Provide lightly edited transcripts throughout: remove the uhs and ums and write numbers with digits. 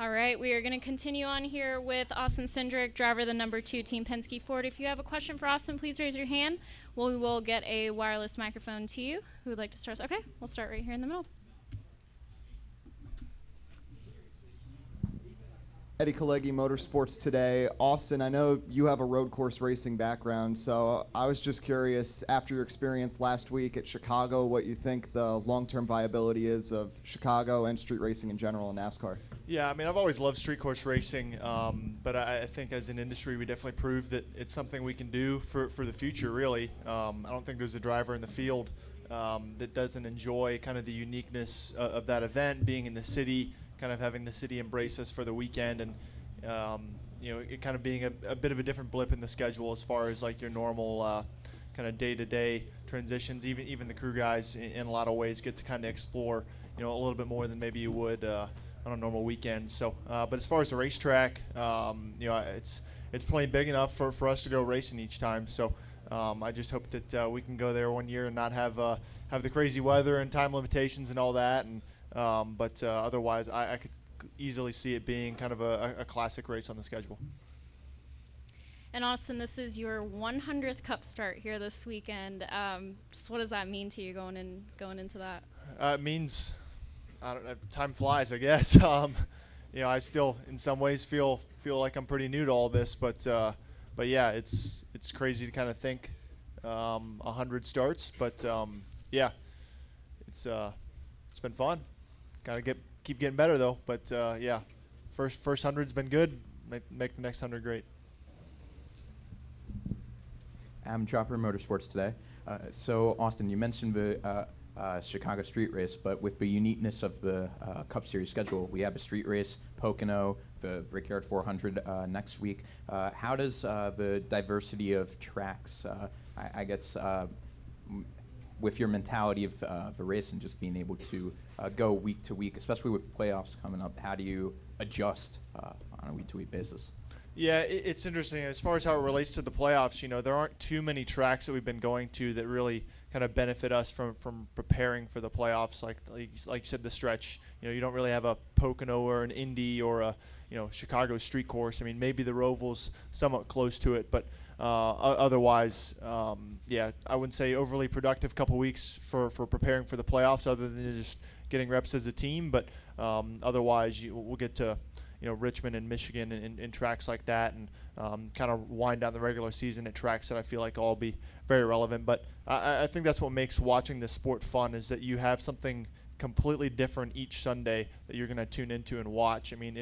All right, we are going to continue on here with Austin Cindric, driver of the number 2 Team Penske Ford. If you have a question for Austin, please raise your hand. We will get a wireless microphone to you. Who would like to start? Okay, we'll start right here in the middle. Eddie Kalegi, Motorsports Today. Austin, I know you have a road course racing background, so I was just curious, after your experience last week at Chicago, what you think the long-term viability is of Chicago and street racing in general in NASCAR. Yeah, I mean, I've always loved street course racing, but I think as an industry we definitely proved that it's something we can do for the future, really. I don't think there's a driver in the field that doesn't enjoy kind of the uniqueness of that event, being in the city, kind of having the city embrace us for the weekend, and it kind of being a bit of a different blip in the schedule as far as like your normal kind of day-to-day transitions. Even the crew guys in a lot of ways get to kind of explore a little bit more than maybe you would on a normal weekend. So, but as far as the racetrack, it's plenty big enough for us to go racing each time. So I just hope that we can go there one year and not have the crazy weather and time limitations and all that. And but otherwise, I could easily see it being kind of a classic race on the schedule. And Austin, this is your 100th Cup start here this weekend. Just what does that mean to you going into that? It means, I don't know, time flies, I guess. I still, in some ways, feel like I'm pretty new to all this, but yeah, it's crazy to kind of think 100 starts, but yeah, it's been fun. Gotta keep getting better though, but yeah, first 100's been good. Make the next 100 great. I'm Chopper Motorsports Today. So Austin, you mentioned the Chicago street race, but with the uniqueness of the Cup Series schedule, we have a street race, Pocono, the Brickyard 400 next week. How does the diversity of tracks, I guess, with your mentality of the race and just being able to go week to week, especially with playoffs coming up, how do you adjust on a week-to-week basis? Yeah, it's interesting. As far as how it relates to the playoffs, there aren't too many tracks that we've been going to that really kind of benefit us from preparing for the playoffs. Like you said, the stretch. You don't really have a Pocono or an Indy or a Chicago street course. I mean, maybe the Roval's somewhat close to it, but otherwise, yeah, I wouldn't say overly productive couple weeks for preparing for the playoffs, other than just getting reps as a team. But otherwise, we'll get to Richmond and Michigan and tracks like that, and kind of wind down the regular season at tracks that I feel like all be very relevant. But I think that's what makes watching this sport fun, is that you have something completely different each Sunday that you're going to tune into and watch. I mean,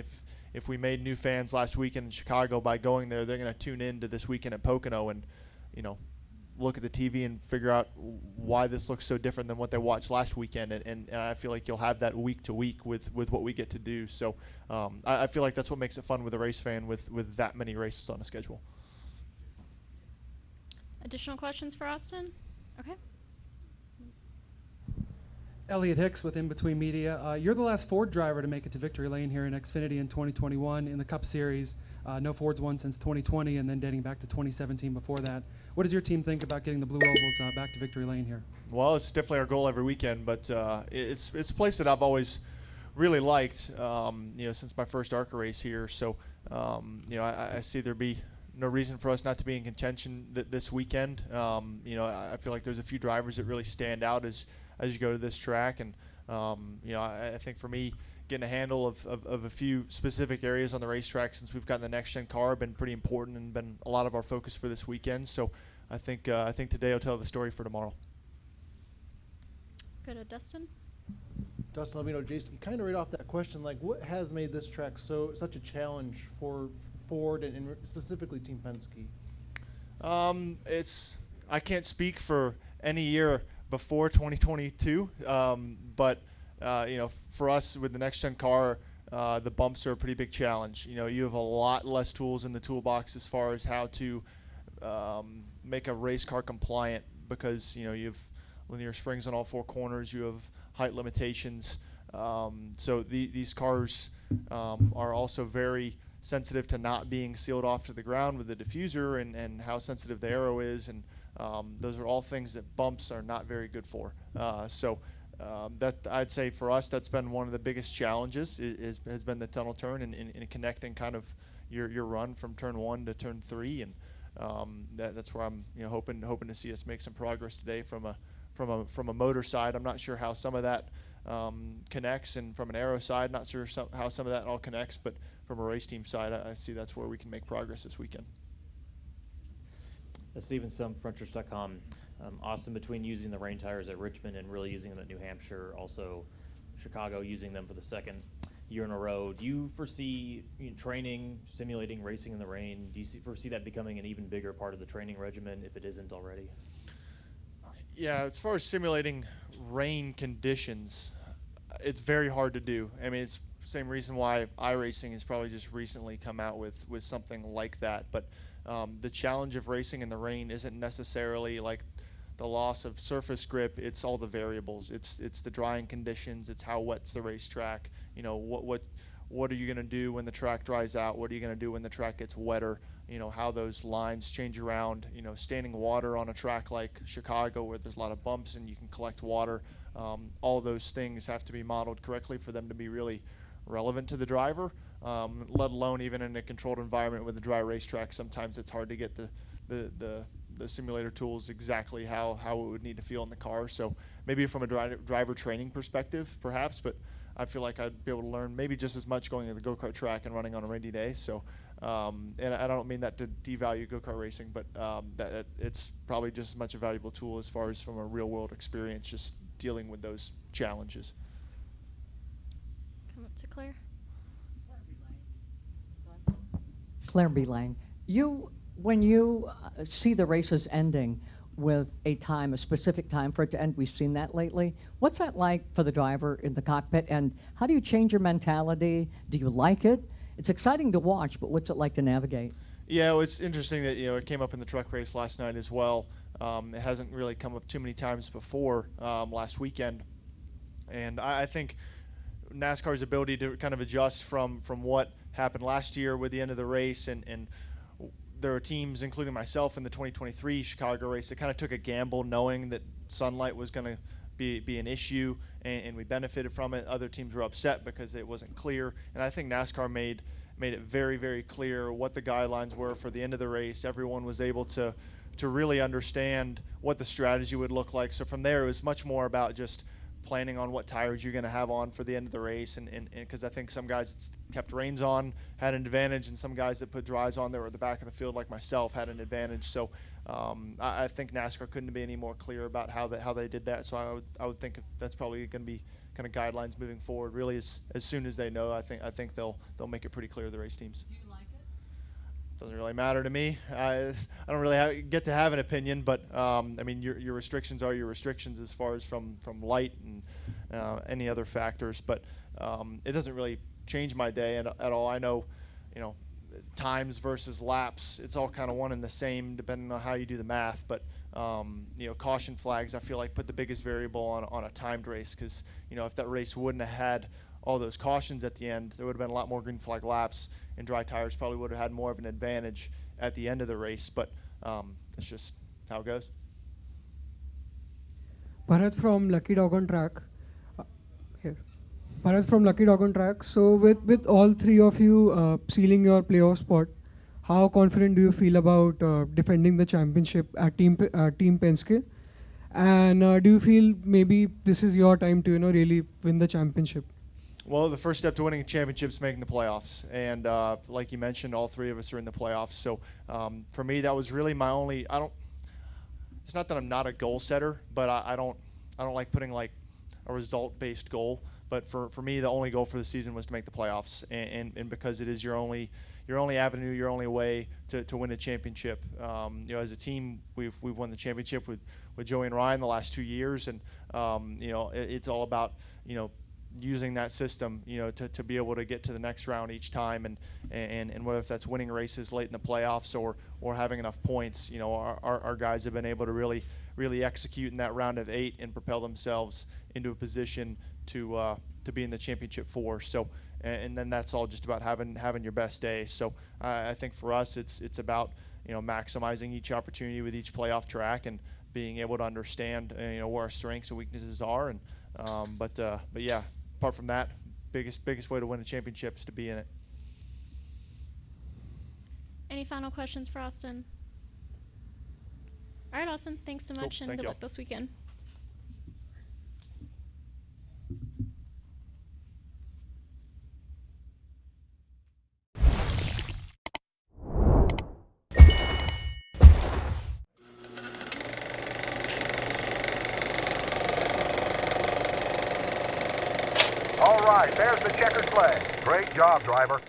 if we made new fans last weekend in Chicago by going there, they're going to tune in to this weekend at Pocono and look at the TV and figure out why this looks so different than what they watched last weekend. And I feel like you'll have that week to week with what we get to do. So I feel like that's what makes it fun with a race fan with that many races on a schedule. Additional questions for Austin? Okay. Elliot Hicks with In Between Media. You're the last Ford driver to make it to victory lane here in Xfinity in 2021 in the Cup Series. No Fords won since 2020, and then dating back to 2017 before that. What does your team think about getting the Blue Ovals back to victory lane here? Well, it's definitely our goal every weekend, but it's a place that I've always really liked, since my first ARCA race here. So, I see there be no reason for us not to be in contention this weekend. I feel like there's a few drivers that really stand out as you go to this track, and I think for me, getting a handle of a few specific areas on the racetrack since we've gotten the next gen car have been pretty important and been a lot of our focus for this weekend. So I think today will tell the story for tomorrow. Go to Dustin. Dustin, let me know, Jason, kind of right off that question, like what has made this track such a challenge for Ford and specifically Team Penske? I can't speak for any year before 2022, but for us with the next gen car, the bumps are a pretty big challenge. You have a lot less tools in the toolbox as far as how to make a race car compliant, because you have linear springs on all four corners, you have height limitations. So these cars are also very sensitive to not being sealed off to the ground with the diffuser, and how sensitive the aero is, and those are all things that bumps are not very good for. So that I'd say for us, that's been one of the biggest challenges has been the tunnel turn and connecting kind of your run from turn 1 to turn 3, and that's where I'm hoping to see us make some progress today from a motor side. I'm not sure how some of that connects, and from an aero side, not sure how some of that all connects, but from a race team side, I see that's where we can make progress this weekend. Steven Sum, Frontrush.com. Austin, between using the rain tires at Richmond and really using them at New Hampshire, also Chicago using them for the second year in a row, do you foresee training, simulating racing in the rain? Do you foresee that becoming an even bigger part of the training regimen if it isn't already? Yeah, as far as simulating rain conditions, it's very hard to do. I mean, it's the same reason why iRacing has probably just recently come out with something like that. But the challenge of racing in the rain isn't necessarily like the loss of surface grip. It's all the variables. It's the drying conditions. It's how wet's the racetrack. What are you going to do when the track dries out? What are you going to do when the track gets wetter? How those lines change around. Standing water on a track like Chicago where there's a lot of bumps and you can collect water. All those things have to be modeled correctly for them to be really relevant to the driver, let alone even in a controlled environment with a dry racetrack. Sometimes it's hard to get the simulator tools exactly how it would need to feel in the car. So maybe from a driver training perspective, perhaps, but I feel like I'd be able to learn maybe just as much going to the go-kart track and running on a rainy day. So, and I don't mean that to devalue go-kart racing, but that it's probably just as much a valuable tool as far as from a real-world experience, just dealing with those challenges. Come up to Claire. Claire B. Lane. When you see the races ending with a specific time for it to end, we've seen that lately. What's that like for the driver in the cockpit, and how do you change your mentality? Do you like it? It's exciting to watch, but what's it like to navigate? Yeah, well, it's interesting that it came up in the truck race last night as well. It hasn't really come up too many times before last weekend, and I think NASCAR's ability to kind of adjust from what happened last year with the end of the race, and there are teams, including myself, in the 2023 Chicago race that kind of took a gamble knowing that sunlight was going to be an issue, and we benefited from it. Other teams were upset because it wasn't clear, and I think NASCAR made it very, very clear what the guidelines were for the end of the race. Everyone was able to really understand what the strategy would look like. So from there, it was much more about just planning on what tires you're going to have on for the end of the race, and because I think some guys that kept reins on had an advantage, and some guys that put dries on that were at the back of the field like myself had an advantage. So I think NASCAR couldn't be any more clear about how they did that. So I would think that's probably going to be kind of guidelines moving forward. Really, as soon as they know, I think they'll make it pretty clear to the race teams. Do you like it? Doesn't really matter to me. I don't really get to have an opinion, but I mean, your restrictions are your restrictions as far as from light and any other factors. But it doesn't really change my day at all. I know, times versus laps, it's all kind of one and the same depending on how you do the math. But caution flags, I feel like, put the biggest variable on a timed race, because if that race wouldn't have had all those cautions at the end, there would have been a lot more green flag laps, and dry tires probably would have had more of an advantage at the end of the race. But it's just how it goes. Bharat from Lucky Dog on Track. Here. Bharat from Lucky Dog on Track. So with all three of you sealing your playoff spot, how confident do you feel about defending the championship at Team Penske? And do you feel maybe this is your time to really win the championship? Well, the first step to winning a championship is making the playoffs, and like you mentioned, all three of us are in the playoffs. So for me, that was really my only. It's not that I'm not a goal setter, but I don't like putting like a result-based goal. But for me, the only goal for the season was to make the playoffs, and because it is your only avenue, your only way to win a championship. As a team, we've won the championship with Joey and Ryan the last 2 years, and it's all about using that system, to be able to get to the next round each time, and whether if that's winning races late in the playoffs or having enough points, our guys have been able to really execute in that round of 8 and propel themselves into a position to be in the championship 4. So, and then that's all just about having your best day. So I think for us, it's about maximizing each opportunity with each playoff track, and being able to understand where our strengths and weaknesses are. And but yeah, apart from that, biggest way to win a championship is to be in it. Any final questions for Austin? All right, Austin, thanks so Cool. much, and Thank good you. luck this weekend. All right, there's the checkered flag. Great job, driver.